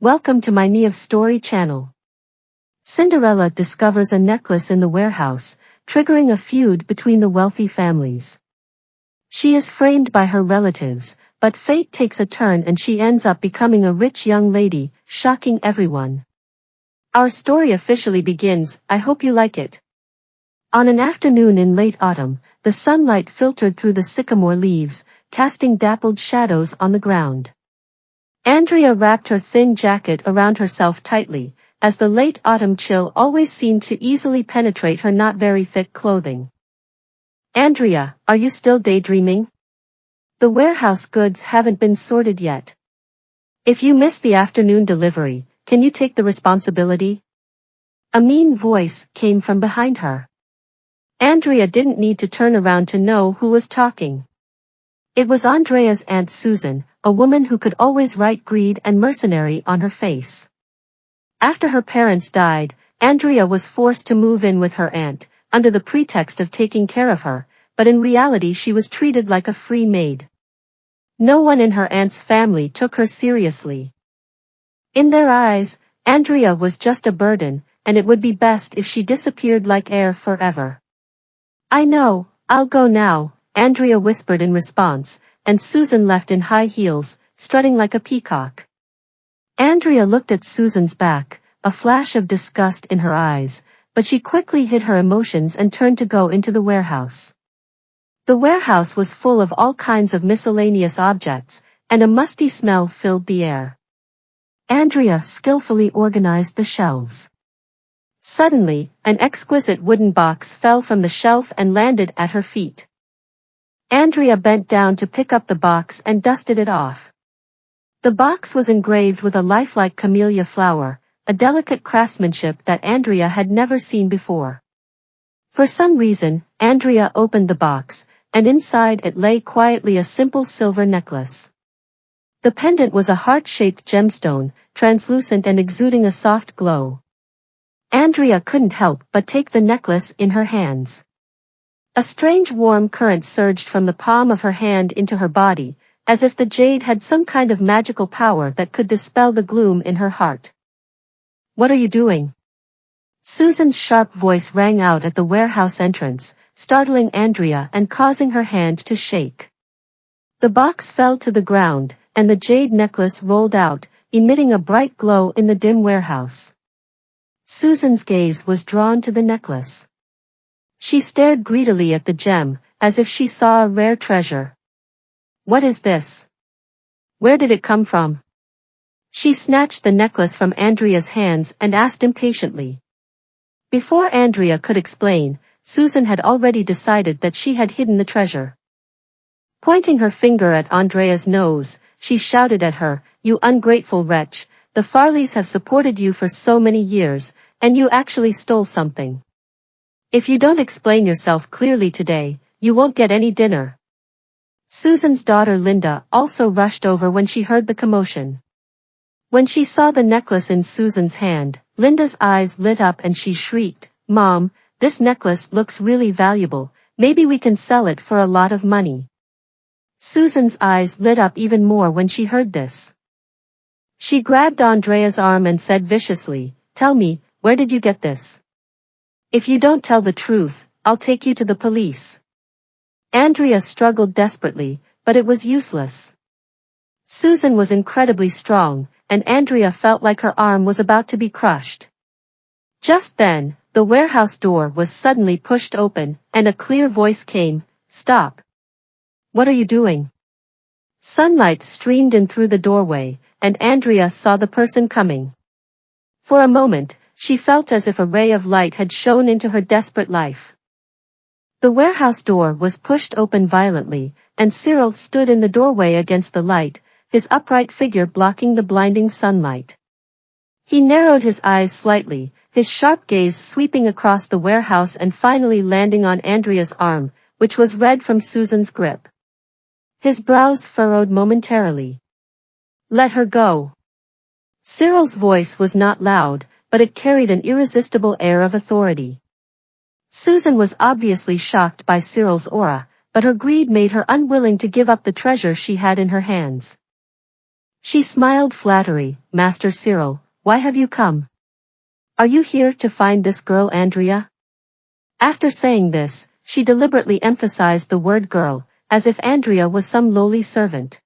Welcome to my Neve Story channel. Cinderella discovers a necklace in the warehouse, triggering a feud between the wealthy families. She is framed by her relatives, but fate takes a turn and she ends up becoming a rich young lady, shocking everyone. Our story officially begins. I hope you like it. On an afternoon in late autumn, the sunlight filtered through the sycamore leaves, casting dappled shadows on the ground. Andrea wrapped her thin jacket around herself tightly, as the late autumn chill always seemed to easily penetrate her not very thick clothing. Andrea, are you still daydreaming? The warehouse goods haven't been sorted yet. If you missed the afternoon delivery, can you take the responsibility? A mean voice came from behind her. Andrea didn't need to turn around to know who was talking. It was Andrea's Aunt Susan, a woman who could always write greed and mercenary on her face. After her parents died, Andrea was forced to move in with her aunt, under the pretext of taking care of her, but in reality she was treated like a free maid. No one in her aunt's family took her seriously. In their eyes, Andrea was just a burden, and it would be best if she disappeared like air forever. I know, I'll go now, Andrea whispered in response, and Susan left in high heels, strutting like a peacock. Andrea looked at Susan's back, a flash of disgust in her eyes, but she quickly hid her emotions and turned to go into the warehouse. The warehouse was full of all kinds of miscellaneous objects, and a musty smell filled the air. Andrea skillfully organized the shelves. Suddenly, an exquisite wooden box fell from the shelf and landed at her feet. Andrea bent down to pick up the box and dusted it off. The box was engraved with a lifelike camellia flower, a delicate craftsmanship that Andrea had never seen before. For some reason, Andrea opened the box, and inside it lay quietly a simple silver necklace. The pendant was a heart-shaped gemstone, translucent and exuding a soft glow. Andrea couldn't help but take the necklace in her hands. A strange warm current surged from the palm of her hand into her body, as if the jade had some kind of magical power that could dispel the gloom in her heart. What are you doing? Susan's sharp voice rang out at the warehouse entrance, startling Andrea and causing her hand to shake. The box fell to the ground, and the jade necklace rolled out, emitting a bright glow in the dim warehouse. Susan's gaze was drawn to the necklace. She stared greedily at the gem, as if she saw a rare treasure. What is this? Where did it come from? She snatched the necklace from Andrea's hands and asked impatiently. Before Andrea could explain, Susan had already decided that she had hidden the treasure. Pointing her finger at Andrea's nose, she shouted at her, "You ungrateful wretch, the Farleys have supported you for so many years, and you actually stole something. If you don't explain yourself clearly today, you won't get any dinner." Susan's daughter Linda also rushed over when she heard the commotion. When she saw the necklace in Susan's hand, Linda's eyes lit up and she shrieked, "Mom, this necklace looks really valuable, maybe we can sell it for a lot of money." Susan's eyes lit up even more when she heard this. She grabbed Andrea's arm and said viciously, "Tell me, where did you get this? If you don't tell the truth, I'll take you to the police." Andrea struggled desperately, but it was useless. Susan was incredibly strong, and Andrea felt like her arm was about to be crushed. Just then, the warehouse door was suddenly pushed open, and a clear voice came, "Stop. What are you doing?" Sunlight streamed in through the doorway, and Andrea saw the person coming. For a moment, she felt as if a ray of light had shone into her desperate life. The warehouse door was pushed open violently, and Cyril stood in the doorway against the light, his upright figure blocking the blinding sunlight. He narrowed his eyes slightly, his sharp gaze sweeping across the warehouse and finally landing on Andrea's arm, which was red from Susan's grip. His brows furrowed momentarily. "Let her go." Cyril's voice was not loud, but it carried an irresistible air of authority. Susan was obviously shocked by Cyril's aura, but her greed made her unwilling to give up the treasure she had in her hands. She smiled flattery. Master Cyril, why have you come? Are you here to find this girl Andrea? After saying this, she deliberately emphasized the word girl, as if Andrea was some lowly servant.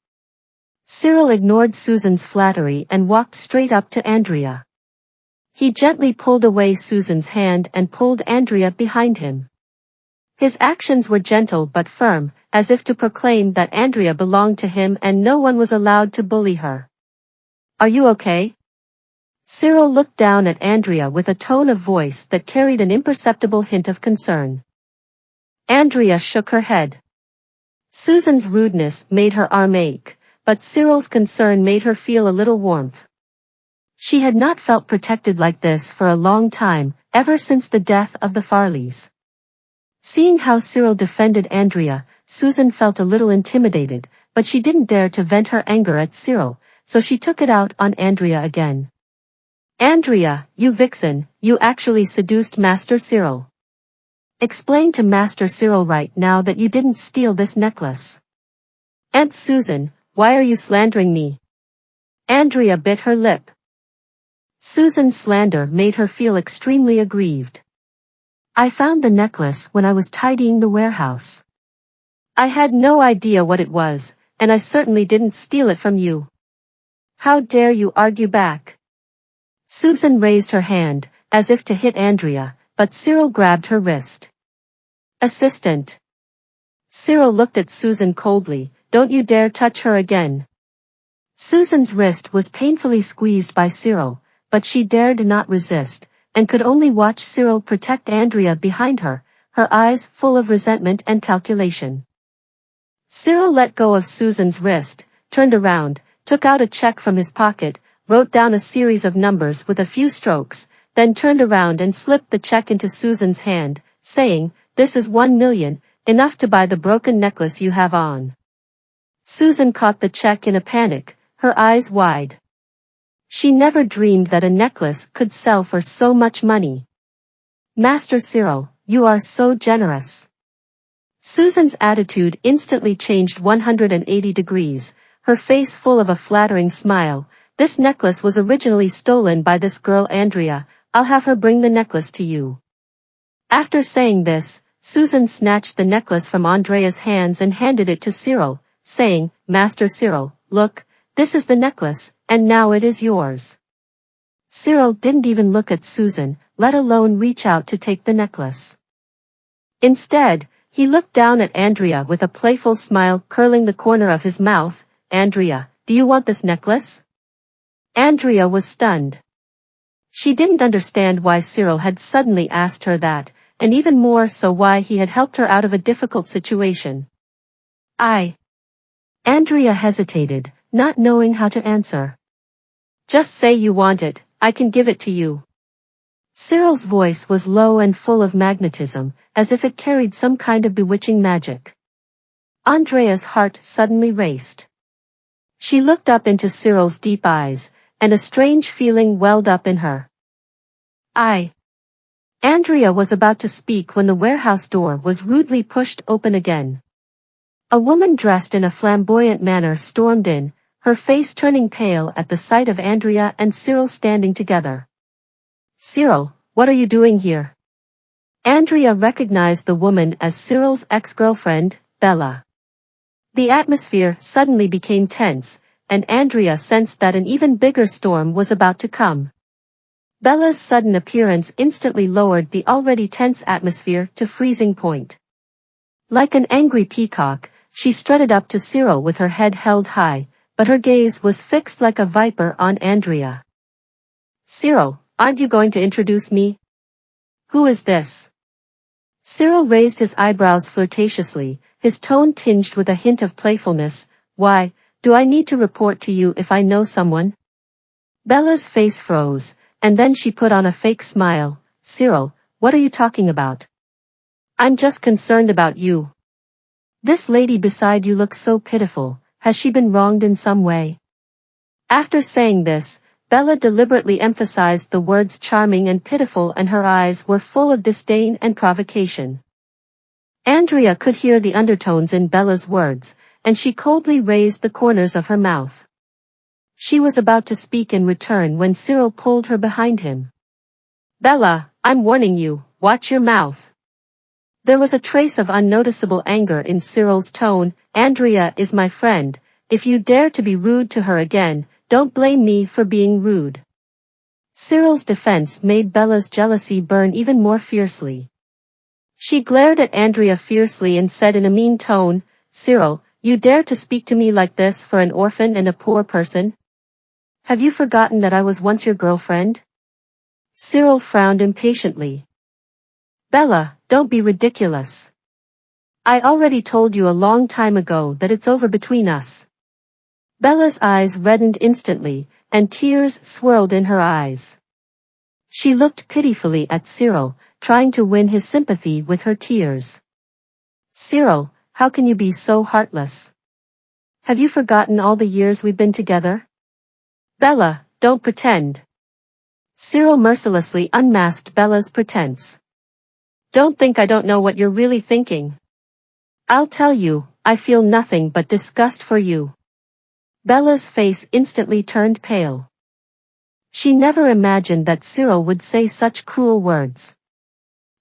Cyril ignored Susan's flattery and walked straight up to Andrea. He gently pulled away Susan's hand and pulled Andrea behind him. His actions were gentle but firm, as if to proclaim that Andrea belonged to him and no one was allowed to bully her. Are you okay? Cyril looked down at Andrea with a tone of voice that carried an imperceptible hint of concern. Andrea shook her head. Susan's rudeness made her arm ache, but Cyril's concern made her feel a little warmth. She had not felt protected like this for a long time, ever since the death of the Farleys. Seeing how Cyril defended Andrea, Susan felt a little intimidated, but she didn't dare to vent her anger at Cyril, so she took it out on Andrea again. Andrea, you vixen, you actually seduced Master Cyril. Explain to Master Cyril right now that you didn't steal this necklace. Aunt Susan, why are you slandering me? Andrea bit her lip. Susan's slander made her feel extremely aggrieved. I found the necklace when I was tidying the warehouse. I had no idea what it was, and I certainly didn't steal it from you. How dare you argue back? Susan raised her hand, as if to hit Andrea, but Cyril grabbed her wrist. Assistant. Cyril looked at Susan coldly. Don't you dare touch her again. Susan's wrist was painfully squeezed by Cyril, but she dared not resist, and could only watch Cyril protect Andrea behind her, her eyes full of resentment and calculation. Cyril let go of Susan's wrist, turned around, took out a check from his pocket, wrote down a series of numbers with a few strokes, then turned around and slipped the check into Susan's hand, saying, "This is 1 million, enough to buy the broken necklace you have on." Susan caught the check in a panic, her eyes wide. She never dreamed that a necklace could sell for so much money. Master Cyril, you are so generous. Susan's attitude instantly changed 180 degrees, her face full of a flattering smile. This necklace was originally stolen by this girl Andrea. I'll have her bring the necklace to you. After saying this, Susan snatched the necklace from Andrea's hands and handed it to Cyril, saying, Master Cyril, look, this is the necklace, and now it is yours. Cyril didn't even look at Susan, let alone reach out to take the necklace. Instead, he looked down at Andrea with a playful smile curling the corner of his mouth. Andrea, do you want this necklace? Andrea was stunned. She didn't understand why Cyril had suddenly asked her that, and even more so why he had helped her out of a difficult situation. Andrea hesitated, not knowing how to answer. Just say you want it, I can give it to you. Cyril's voice was low and full of magnetism, as if it carried some kind of bewitching magic. Andrea's heart suddenly raced. She looked up into Cyril's deep eyes, and a strange feeling welled up in her. Andrea was about to speak when the warehouse door was rudely pushed open again. A woman dressed in a flamboyant manner stormed in, her face turning pale at the sight of Andrea and Cyril standing together. Cyril, what are you doing here? Andrea recognized the woman as Cyril's ex-girlfriend, Bella. The atmosphere suddenly became tense, and Andrea sensed that an even bigger storm was about to come. Bella's sudden appearance instantly lowered the already tense atmosphere to freezing point. Like an angry peacock, she strutted up to Cyril with her head held high, but her gaze was fixed like a viper on Andrea. Cyril, aren't you going to introduce me? Who is this? Cyril raised his eyebrows flirtatiously, his tone tinged with a hint of playfulness. Why, do I need to report to you if I know someone? Bella's face froze, and then she put on a fake smile. Cyril, what are you talking about? I'm just concerned about you. This lady beside you looks so pitiful. Has she been wronged in some way? After saying this, Bella deliberately emphasized the words charming and pitiful, and her eyes were full of disdain and provocation. Andrea could hear the undertones in Bella's words, and she coldly raised the corners of her mouth. She was about to speak in return when Cyril pulled her behind him. Bella, I'm warning you, watch your mouth. There was a trace of unnoticeable anger in Cyril's tone. Andrea is my friend. If you dare to be rude to her again, don't blame me for being rude. Cyril's defense made Bella's jealousy burn even more fiercely. She glared at Andrea fiercely and said in a mean tone, Cyril, you dare to speak to me like this for an orphan and a poor person? Have you forgotten that I was once your girlfriend? Cyril frowned impatiently. Bella, don't be ridiculous. I already told you a long time ago that it's over between us. Bella's eyes reddened instantly, and tears swirled in her eyes. She looked pitifully at Cyril, trying to win his sympathy with her tears. Cyril, how can you be so heartless? Have you forgotten all the years we've been together? Bella, don't pretend. Cyril mercilessly unmasked Bella's pretense. Don't think I don't know what you're really thinking. I'll tell you, I feel nothing but disgust for you. Bella's face instantly turned pale. She never imagined that Cyril would say such cruel words.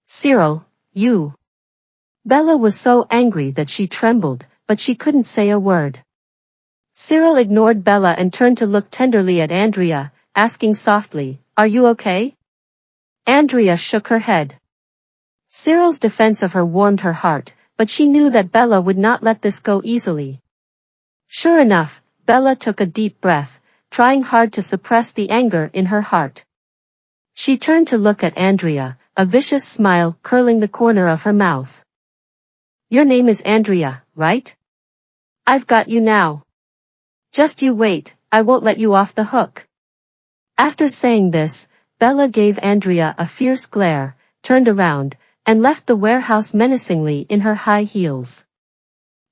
Cyril, you. Bella was so angry that she trembled, but she couldn't say a word. Cyril ignored Bella and turned to look tenderly at Andrea, asking softly, Are you okay? Andrea shook her head. Cyril's defense of her warmed her heart, but she knew that Bella would not let this go easily. Sure enough, Bella took a deep breath, trying hard to suppress the anger in her heart. She turned to look at Andrea, a vicious smile curling the corner of her mouth. Your name is Andrea, right? I've got you now. Just you wait, I won't let you off the hook. After saying this, Bella gave Andrea a fierce glare, turned around, and left the warehouse menacingly in her high heels.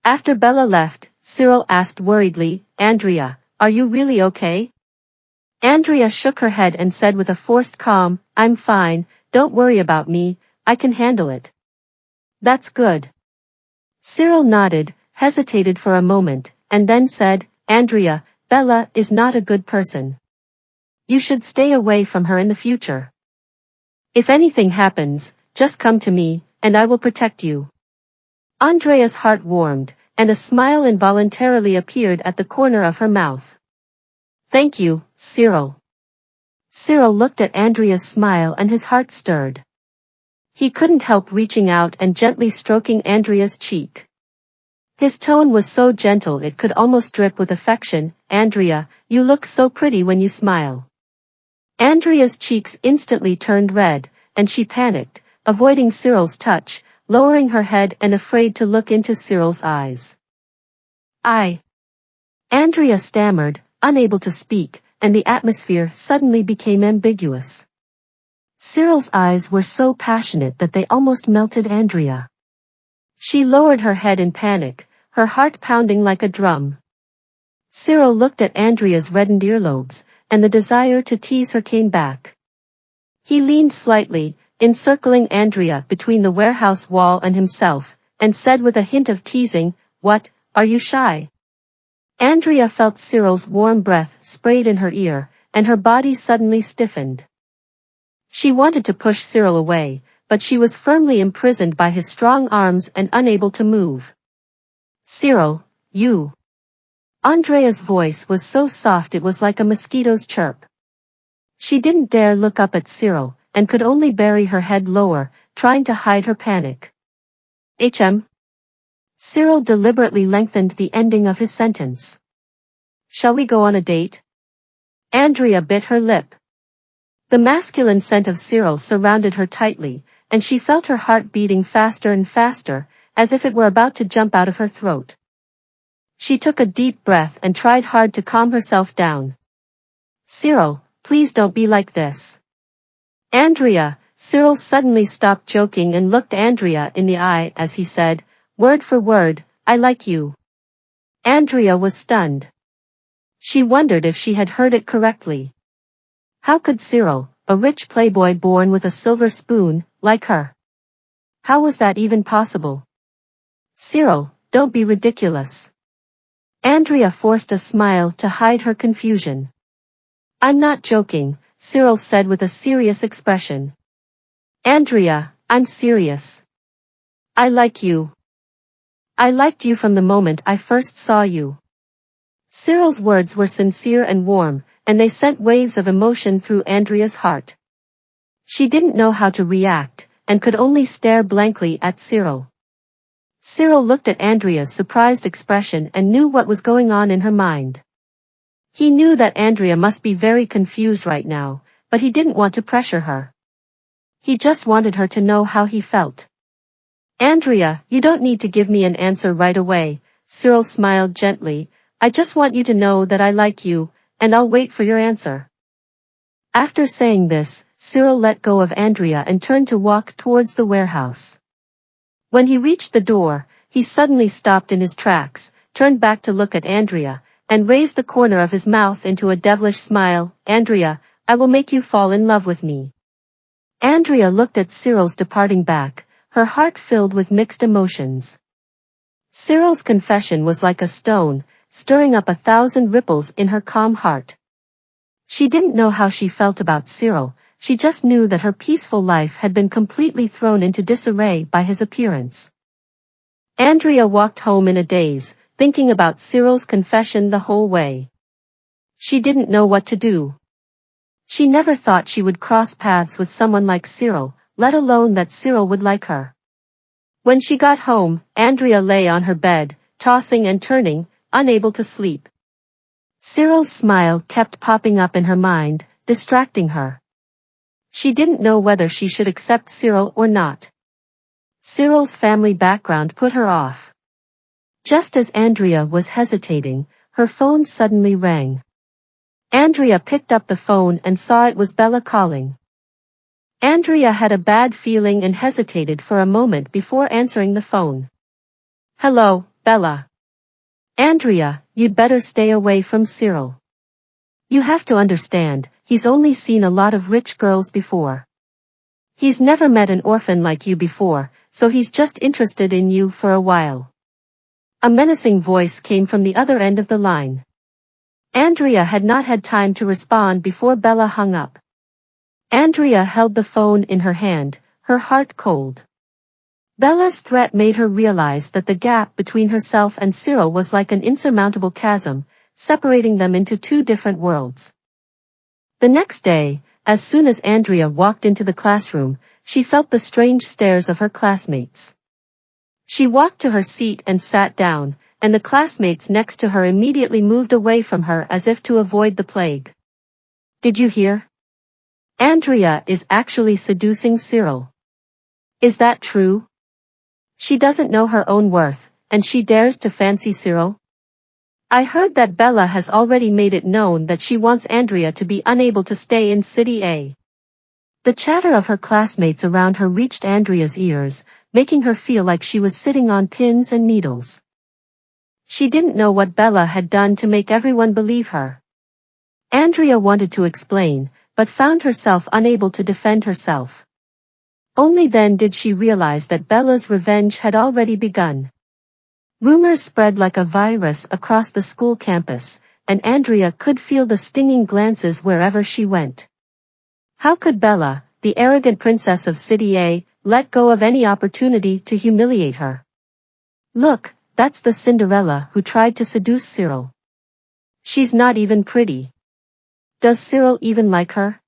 After Bella left, Cyril asked worriedly, Andrea, are you really okay? Andrea shook her head and said with a forced calm, I'm fine, don't worry about me, I can handle it. That's good. Cyril nodded, hesitated for a moment, and then said, Andrea, Bella is not a good person. You should stay away from her in the future. If anything happens, just come to me, and I will protect you. Andrea's heart warmed, and a smile involuntarily appeared at the corner of her mouth. Thank you, Cyril. Cyril looked at Andrea's smile and his heart stirred. He couldn't help reaching out and gently stroking Andrea's cheek. His tone was so gentle it could almost drip with affection. Andrea, you look so pretty when you smile. Andrea's cheeks instantly turned red, and she panicked, avoiding Cyril's touch, lowering her head and afraid to look into Cyril's eyes. Andrea stammered, unable to speak, and the atmosphere suddenly became ambiguous. Cyril's eyes were so passionate that they almost melted Andrea. She lowered her head in panic, her heart pounding like a drum. Cyril looked at Andrea's reddened earlobes, and the desire to tease her came back. He leaned slightly, encircling Andrea between the warehouse wall and himself, and said with a hint of teasing, What, are you shy? Andrea felt Cyril's warm breath sprayed in her ear, and her body suddenly stiffened. She wanted to push Cyril away, but she was firmly imprisoned by his strong arms and unable to move. Cyril, you. Andrea's voice was so soft it was like a mosquito's chirp. She didn't dare look up at Cyril, and could only bury her head lower, trying to hide her panic. Cyril deliberately lengthened the ending of his sentence. Shall we go on a date? Andrea bit her lip. The masculine scent of Cyril surrounded her tightly, and she felt her heart beating faster and faster, as if it were about to jump out of her throat. She took a deep breath and tried hard to calm herself down. Cyril, please don't be like this. Andrea, Cyril suddenly stopped joking and looked Andrea in the eye as he said, Word for word, I like you. Andrea was stunned. She wondered if she had heard it correctly. How could Cyril, a rich playboy born with a silver spoon, like her? How was that even possible? Cyril, don't be ridiculous. Andrea forced a smile to hide her confusion. I'm not joking, Cyril said with a serious expression. Andrea, I'm serious. I like you. I liked you from the moment I first saw you. Cyril's words were sincere and warm, and they sent waves of emotion through Andrea's heart. She didn't know how to react, and could only stare blankly at Cyril. Cyril looked at Andrea's surprised expression and knew what was going on in her mind. He knew that Andrea must be very confused right now, but he didn't want to pressure her. He just wanted her to know how he felt. Andrea, you don't need to give me an answer right away, Cyril smiled gently. I just want you to know that I like you, and I'll wait for your answer. After saying this, Cyril let go of Andrea and turned to walk towards the warehouse. When he reached the door, he suddenly stopped in his tracks, turned back to look at Andrea, and raised the corner of his mouth into a devilish smile. Andrea, I will make you fall in love with me. Andrea looked at Cyril's departing back, her heart filled with mixed emotions. Cyril's confession was like a stone, stirring up 1,000 ripples in her calm heart. She didn't know how she felt about Cyril, she just knew that her peaceful life had been completely thrown into disarray by his appearance. Andrea walked home in a daze, thinking about Cyril's confession the whole way. She didn't know what to do. She never thought she would cross paths with someone like Cyril, let alone that Cyril would like her. When she got home, Andrea lay on her bed, tossing and turning, unable to sleep. Cyril's smile kept popping up in her mind, distracting her. She didn't know whether she should accept Cyril or not. Cyril's family background put her off. Just as Andrea was hesitating, her phone suddenly rang. Andrea picked up the phone and saw it was Bella calling. Andrea had a bad feeling and hesitated for a moment before answering the phone. Hello, Bella. Andrea, you'd better stay away from Cyril. You have to understand, he's only seen a lot of rich girls before. He's never met an orphan like you before, so he's just interested in you for a while. A menacing voice came from the other end of the line. Andrea had not had time to respond before Bella hung up. Andrea held the phone in her hand, her heart cold. Bella's threat made her realize that the gap between herself and Cyril was like an insurmountable chasm, separating them into two different worlds. The next day, as soon as Andrea walked into the classroom, she felt the strange stares of her classmates. She walked to her seat and sat down, and the classmates next to her immediately moved away from her as if to avoid the plague. Did you hear? Andrea is actually seducing Cyril. Is that true? She doesn't know her own worth, and she dares to fancy Cyril? I heard that Bella has already made it known that she wants Andrea to be unable to stay in City A. The chatter of her classmates around her reached Andrea's ears, making her feel like she was sitting on pins and needles. She didn't know what Bella had done to make everyone believe her. Andrea wanted to explain, but found herself unable to defend herself. Only then did she realize that Bella's revenge had already begun. Rumors spread like a virus across the school campus, and Andrea could feel the stinging glances wherever she went. How could Bella, the arrogant princess of City A, let go of any opportunity to humiliate her? Look, that's the Cinderella who tried to seduce Cyril. She's not even pretty. Does Cyril even like her?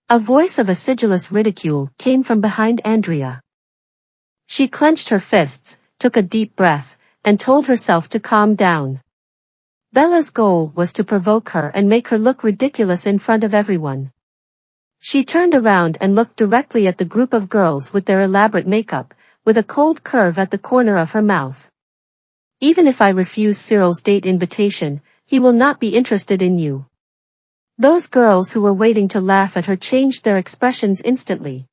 A voice of acidulous ridicule came from behind Andrea. She clenched her fists, took a deep breath, and told herself to calm down. Bella's goal was to provoke her and make her look ridiculous in front of everyone. She turned around and looked directly at the group of girls with their elaborate makeup, with a cold curve at the corner of her mouth. Even if I refuse Cyril's date invitation, he will not be interested in you. Those girls who were waiting to laugh at her changed their expressions instantly.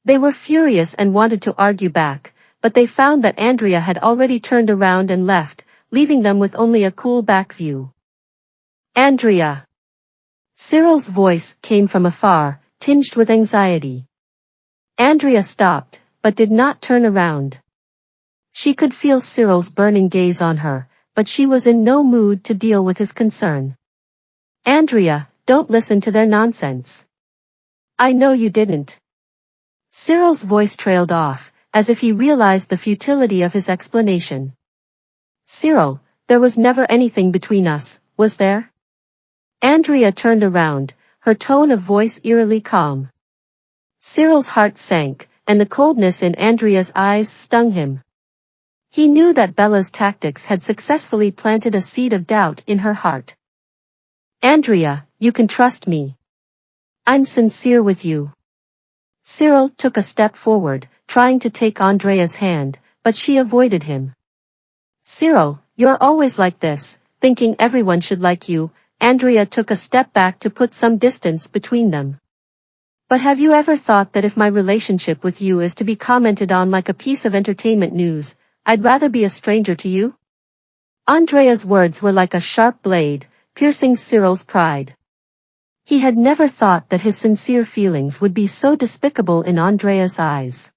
They were furious and wanted to argue back, but they found that Andrea had already turned around and left, leaving them with only a cool back view. Andrea! Cyril's voice came from afar, tinged with anxiety. Andrea stopped, but did not turn around. She could feel Cyril's burning gaze on her, but she was in no mood to deal with his concern. Andrea, don't listen to their nonsense. I know you didn't. Cyril's voice trailed off, as if he realized the futility of his explanation. Cyril, there was never anything between us, was there? Andrea turned around, her tone of voice eerily calm. Cyril's heart sank, and the coldness in Andrea's eyes stung him. He knew that Bella's tactics had successfully planted a seed of doubt in her heart. Andrea, you can trust me. I'm sincere with you. Cyril took a step forward, trying to take Andrea's hand, but she avoided him. Cyril, you're always like this, thinking everyone should like you. Andrea took a step back to put some distance between them. But have you ever thought that if my relationship with you is to be commented on like a piece of entertainment news, I'd rather be a stranger to you? Andrea's words were like a sharp blade, piercing Cyril's pride. He had never thought that his sincere feelings would be so despicable in Andrea's eyes.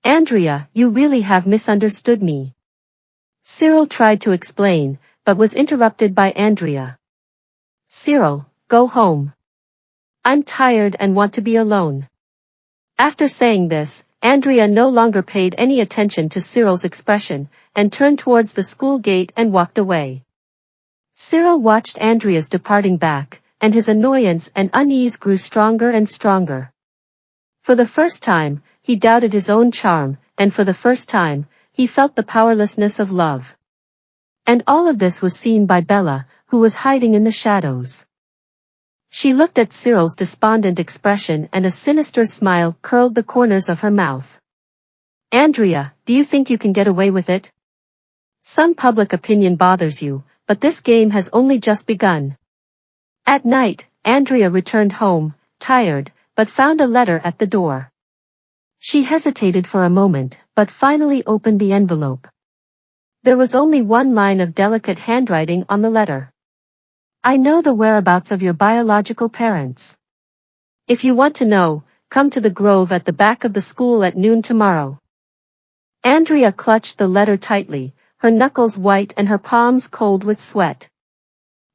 Andrea, you really have misunderstood me. Cyril tried to explain, but was interrupted by Andrea. Cyril, go home. I'm tired and want to be alone. After saying this, Andrea no longer paid any attention to Cyril's expression, and turned towards the school gate and walked away. Cyril watched Andrea's departing back, and his annoyance and unease grew stronger and stronger. For the first time, he doubted his own charm, and for the first time, he felt the powerlessness of love. And all of this was seen by Bella, who was hiding in the shadows. She looked at Cyril's despondent expression and a sinister smile curled the corners of her mouth. Andrea, do you think you can get away with it? Some public opinion bothers you, but this game has only just begun. At night, Andrea returned home, tired, but found a letter at the door. She hesitated for a moment, but finally opened the envelope. There was only one line of delicate handwriting on the letter. I know the whereabouts of your biological parents. If you want to know, come to the grove at the back of the school at noon tomorrow. Andrea clutched the letter tightly, her knuckles white and her palms cold with sweat.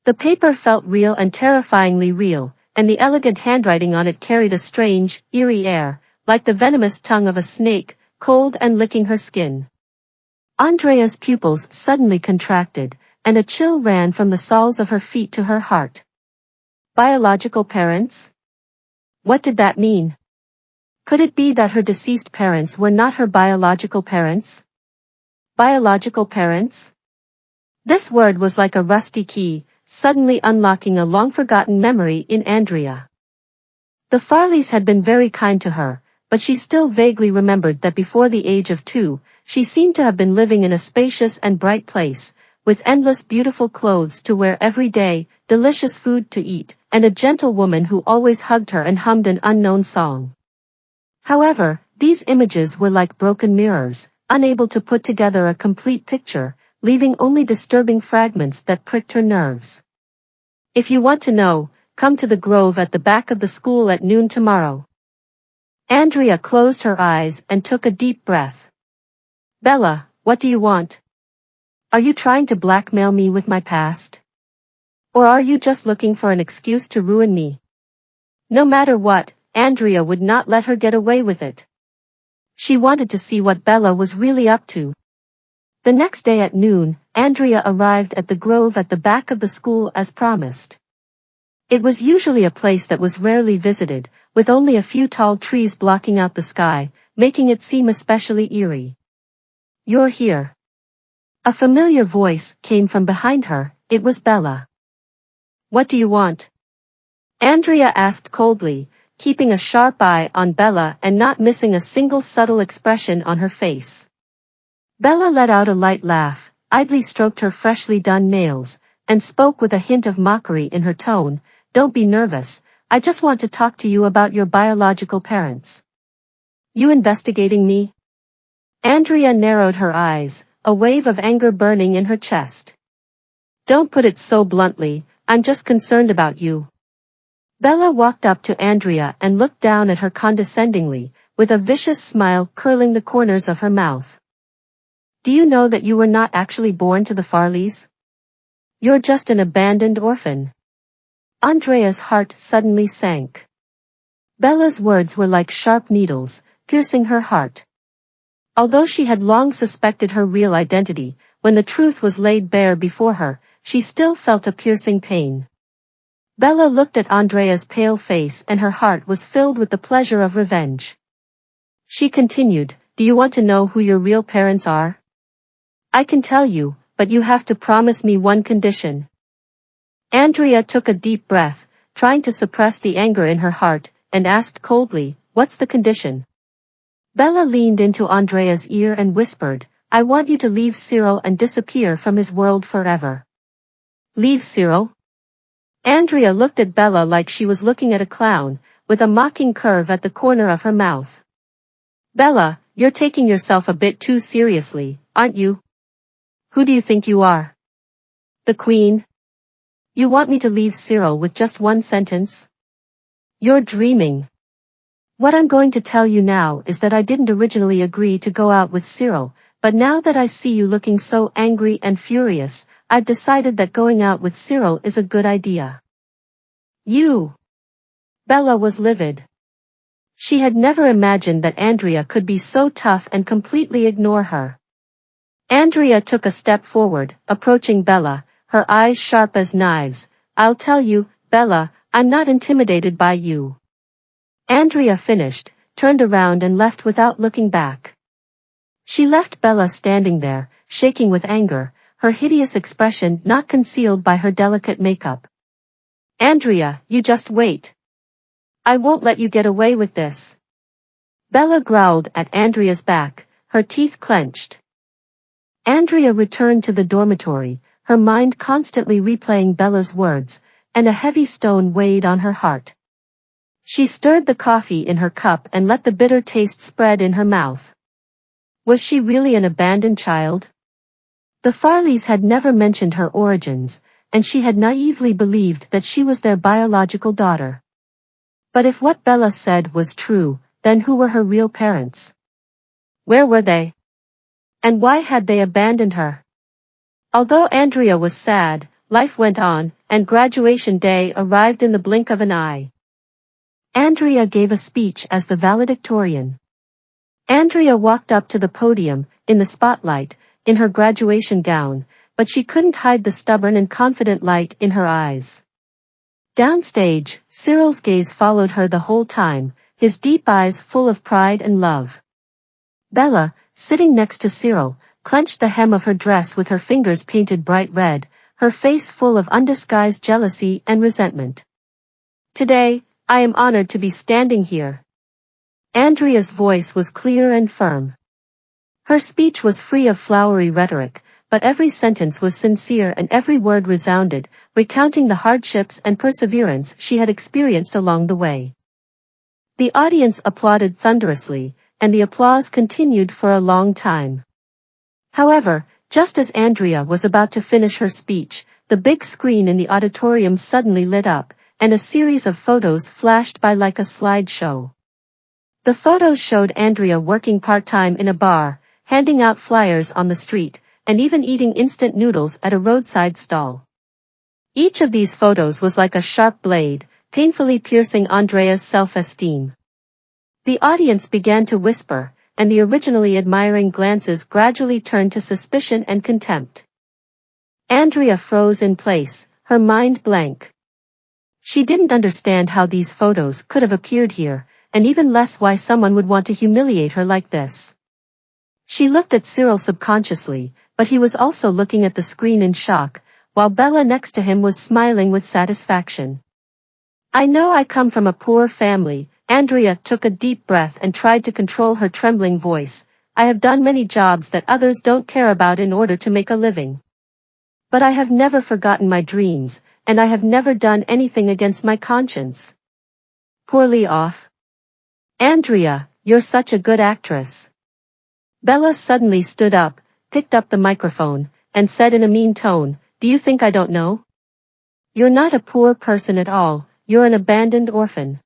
The paper felt real and terrifyingly real, and the elegant handwriting on it carried a strange, eerie air, like the venomous tongue of a snake, cold and licking her skin. Andrea's pupils suddenly contracted, and a chill ran from the soles of her feet to her heart. Biological parents? What did that mean? Could it be that her deceased parents were not her biological parents? Biological parents? This word was like a rusty key, suddenly unlocking a long-forgotten memory in Andrea. The Farleys had been very kind to her, but she still vaguely remembered that before the age of 2, she seemed to have been living in a spacious and bright place, with endless beautiful clothes to wear every day, delicious food to eat, and a gentle woman who always hugged her and hummed an unknown song. However, these images were like broken mirrors, unable to put together a complete picture, leaving only disturbing fragments that pricked her nerves. If you want to know, come to the grove at the back of the school at noon tomorrow. Andrea closed her eyes and took a deep breath. Bella, what do you want? Are you trying to blackmail me with my past? Or are you just looking for an excuse to ruin me? No matter what, Andrea would not let her get away with it. She wanted to see what Bella was really up to. The next day at noon, Andrea arrived at the grove at the back of the school as promised. It was usually a place that was rarely visited, with only a few tall trees blocking out the sky, making it seem especially eerie. You're here. A familiar voice came from behind her. It was Bella. What do you want? Andrea asked coldly, keeping a sharp eye on Bella and not missing a single subtle expression on her face. Bella let out a light laugh, idly stroked her freshly done nails, and spoke with a hint of mockery in her tone. Don't be nervous, I just want to talk to you about your biological parents. You investigating me? Andrea narrowed her eyes, a wave of anger burning in her chest. Don't put it so bluntly, I'm just concerned about you. Bella walked up to Andrea and looked down at her condescendingly, with a vicious smile curling the corners of her mouth. Do you know that you were not actually born to the Farleys? You're just an abandoned orphan. Andrea's heart suddenly sank. Bella's words were like sharp needles, piercing her heart. Although she had long suspected her real identity, when the truth was laid bare before her, she still felt a piercing pain. Bella looked at Andrea's pale face and her heart was filled with the pleasure of revenge. She continued, "Do you want to know who your real parents are? I can tell you, but you have to promise me one condition." Andrea took a deep breath, trying to suppress the anger in her heart, and asked coldly, "What's the condition?" Bella leaned into Andrea's ear and whispered, "I want you to leave Cyril and disappear from his world forever." Leave Cyril? Andrea looked at Bella like she was looking at a clown, with a mocking curve at the corner of her mouth. "Bella, you're taking yourself a bit too seriously, aren't you? Who do you think you are? The Queen? You want me to leave Cyril with just one sentence? You're dreaming. What I'm going to tell you now is that I didn't originally agree to go out with Cyril, but now that I see you looking so angry and furious, I've decided that going out with Cyril is a good idea." You! Bella was livid. She had never imagined that Andrea could be so tough and completely ignore her. Andrea took a step forward, approaching Bella, her eyes sharp as knives. "I'll tell you, Bella, I'm not intimidated by you." Andrea finished, turned around and left without looking back. She left Bella standing there, shaking with anger, her hideous expression not concealed by her delicate makeup. "Andrea, you just wait. I won't let you get away with this." Bella growled at Andrea's back, her teeth clenched. Andrea returned to the dormitory, her mind constantly replaying Bella's words, and a heavy stone weighed on her heart. She stirred the coffee in her cup and let the bitter taste spread in her mouth. Was she really an abandoned child? The Farleys had never mentioned her origins, and she had naively believed that she was their biological daughter. But if what Bella said was true, then who were her real parents? Where were they? And why had they abandoned her? Although Andrea was sad, life went on, and graduation day arrived in the blink of an eye. Andrea gave a speech as the valedictorian. Andrea walked up to the podium, in the spotlight, in her graduation gown, but she couldn't hide the stubborn and confident light in her eyes. Downstage, Cyril's gaze followed her the whole time, his deep eyes full of pride and love. Bella, sitting next to Cyril, clenched the hem of her dress with her fingers painted bright red, her face full of undisguised jealousy and resentment. "Today, I am honored to be standing here." Andrea's voice was clear and firm. Her speech was free of flowery rhetoric, but every sentence was sincere and every word resounded, recounting the hardships and perseverance she had experienced along the way. The audience applauded thunderously, and the applause continued for a long time. However, just as Andrea was about to finish her speech, the big screen in the auditorium suddenly lit up, and a series of photos flashed by like a slideshow. The photos showed Andrea working part-time in a bar, handing out flyers on the street, and even eating instant noodles at a roadside stall. Each of these photos was like a sharp blade, painfully piercing Andrea's self-esteem. The audience began to whisper, and the originally admiring glances gradually turned to suspicion and contempt. Andrea froze in place, her mind blank. She didn't understand how these photos could have appeared here, and even less why someone would want to humiliate her like this. She looked at Cyril subconsciously, but he was also looking at the screen in shock, while Bella next to him was smiling with satisfaction. "I know I come from a poor family." Andrea took a deep breath and tried to control her trembling voice. "I have done many jobs that others don't care about in order to make a living. But I have never forgotten my dreams, and I have never done anything against my conscience." "Poorly off? Andrea, you're such a good actress." Bella suddenly stood up, picked up the microphone, and said in a mean tone, "Do you think I don't know? You're not a poor person at all, you're an abandoned orphan.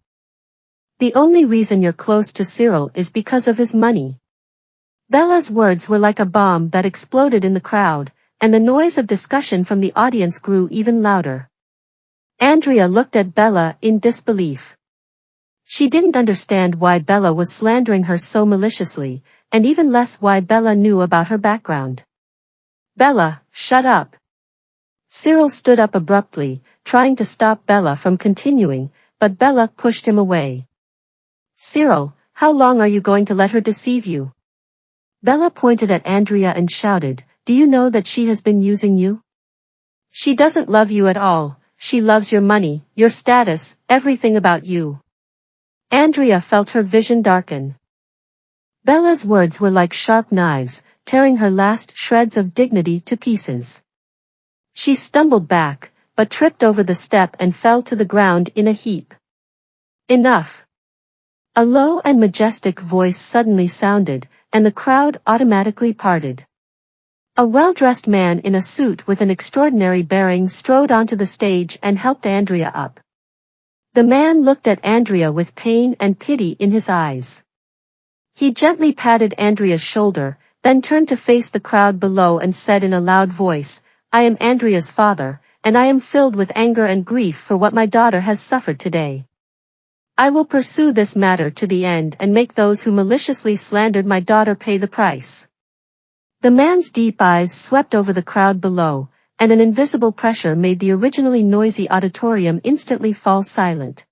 The only reason you're close to Cyril is because of his money. Bella's words were like a bomb that exploded in the crowd, and the noise of discussion from the audience grew even louder. Andrea looked at Bella in disbelief. She didn't understand why Bella was slandering her so maliciously, and even less why Bella knew about her background. Bella, shut up. Cyril stood up abruptly, trying to stop Bella from continuing, but Bella pushed him away. Cyril, how long are you going to let her deceive you? Bella pointed at Andrea and shouted, do you know that she has been using you? She doesn't love you at all, she loves your money, your status, everything about you. Andrea felt her vision darken. Bella's words were like sharp knives, tearing her last shreds of dignity to pieces. She stumbled back, but tripped over the step and fell to the ground in a heap. Enough! A low and majestic voice suddenly sounded, and the crowd automatically parted. A well-dressed man in a suit with an extraordinary bearing strode onto the stage and helped Andrea up. The man looked at Andrea with pain and pity in his eyes. He gently patted Andrea's shoulder, then turned to face the crowd below and said in a loud voice, I am Andrea's father, and I am filled with anger and grief for what my daughter has suffered today. I will pursue this matter to the end and make those who maliciously slandered my daughter pay the price. The man's deep eyes swept over the crowd below, and an invisible pressure made the originally noisy auditorium instantly fall silent.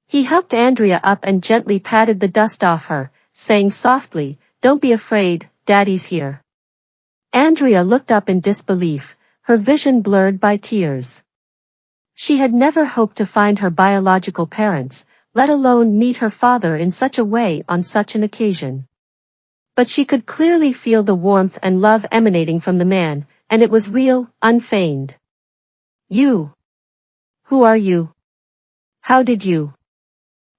He helped Andrea up and gently patted the dust off her, saying softly, don't be afraid, Daddy's here. Andrea looked up in disbelief, her vision blurred by tears. She had never hoped to find her biological parents, let alone meet her father in such a way on such an occasion. But she could clearly feel the warmth and love emanating from the man, and it was real, unfeigned. You. Who are you? How did you?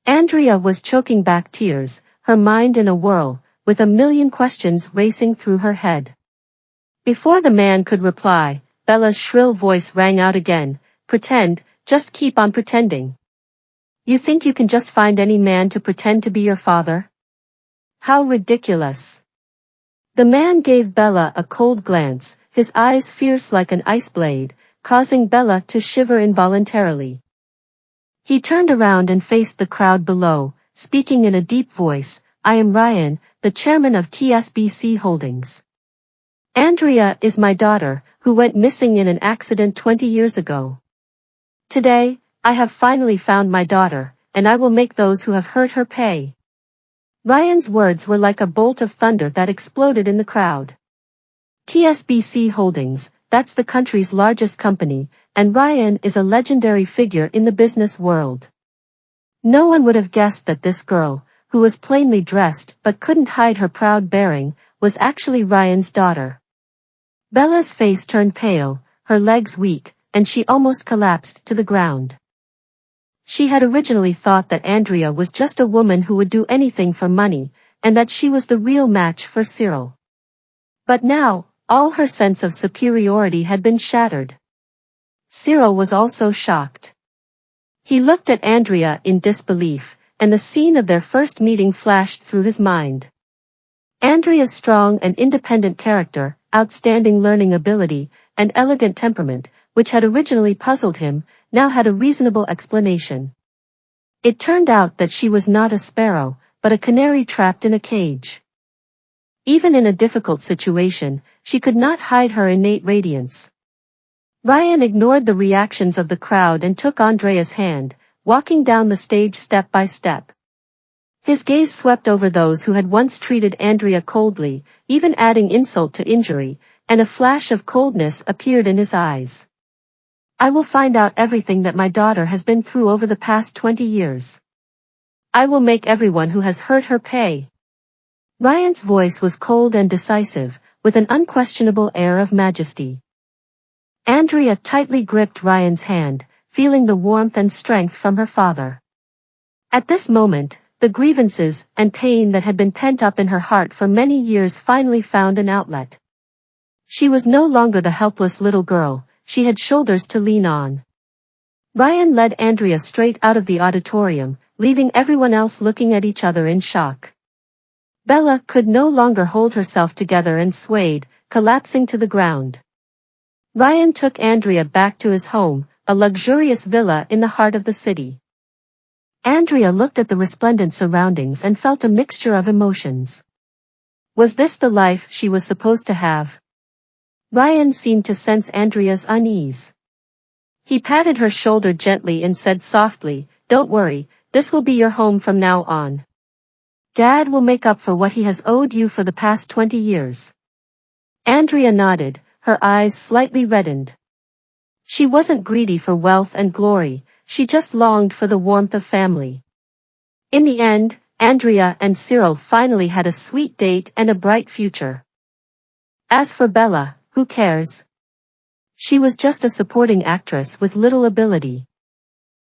Andrea was choking back tears, her mind in a whirl, with a million questions racing through her head. Before the man could reply, Bella's shrill voice rang out again, pretend, just keep on pretending. You think you can just find any man to pretend to be your father? How ridiculous. The man gave Bella a cold glance, his eyes fierce like an ice blade, causing Bella to shiver involuntarily. He turned around and faced the crowd below, speaking in a deep voice, I am Ryan, the chairman of TSBC Holdings. Andrea is my daughter, who went missing in an accident 20 years ago. Today, I have finally found my daughter, and I will make those who have hurt her pay. Ryan's words were like a bolt of thunder that exploded in the crowd. TSBC Holdings, that's the country's largest company, and Ryan is a legendary figure in the business world. No one would have guessed that this girl, who was plainly dressed but couldn't hide her proud bearing, was actually Ryan's daughter. Bella's face turned pale, her legs weak, and she almost collapsed to the ground. She had originally thought that Andrea was just a woman who would do anything for money, and that she was the real match for Cyril. But now, all her sense of superiority had been shattered. Cyril was also shocked. He looked at Andrea in disbelief, and the scene of their first meeting flashed through his mind. Andrea's strong and independent character, outstanding learning ability, and elegant temperament, which had originally puzzled him, now had a reasonable explanation. It turned out that she was not a sparrow, but a canary trapped in a cage. Even in a difficult situation, she could not hide her innate radiance. Ryan ignored the reactions of the crowd and took Andrea's hand, walking down the stage step by step. His gaze swept over those who had once treated Andrea coldly, even adding insult to injury, and a flash of coldness appeared in his eyes. I will find out everything that my daughter has been through over the past 20 years. I will make everyone who has hurt her pay. Ryan's voice was cold and decisive, with an unquestionable air of majesty. Andrea tightly gripped Ryan's hand, feeling the warmth and strength from her father. At this moment, the grievances and pain that had been pent up in her heart for many years finally found an outlet. She was no longer the helpless little girl, she had shoulders to lean on. Ryan led Andrea straight out of the auditorium, leaving everyone else looking at each other in shock. Bella could no longer hold herself together and swayed, collapsing to the ground. Ryan took Andrea back to his home, a luxurious villa in the heart of the city. Andrea looked at the resplendent surroundings and felt a mixture of emotions. Was this the life she was supposed to have? Ryan seemed to sense Andrea's unease. He patted her shoulder gently and said softly, "Don't worry, this will be your home from now on. Dad will make up for what he has owed you for the past 20 years. Andrea nodded, her eyes slightly reddened. She wasn't greedy for wealth and glory, she just longed for the warmth of family. In the end, Andrea and Cyril finally had a sweet date and a bright future. As for Bella, who cares? She was just a supporting actress with little ability.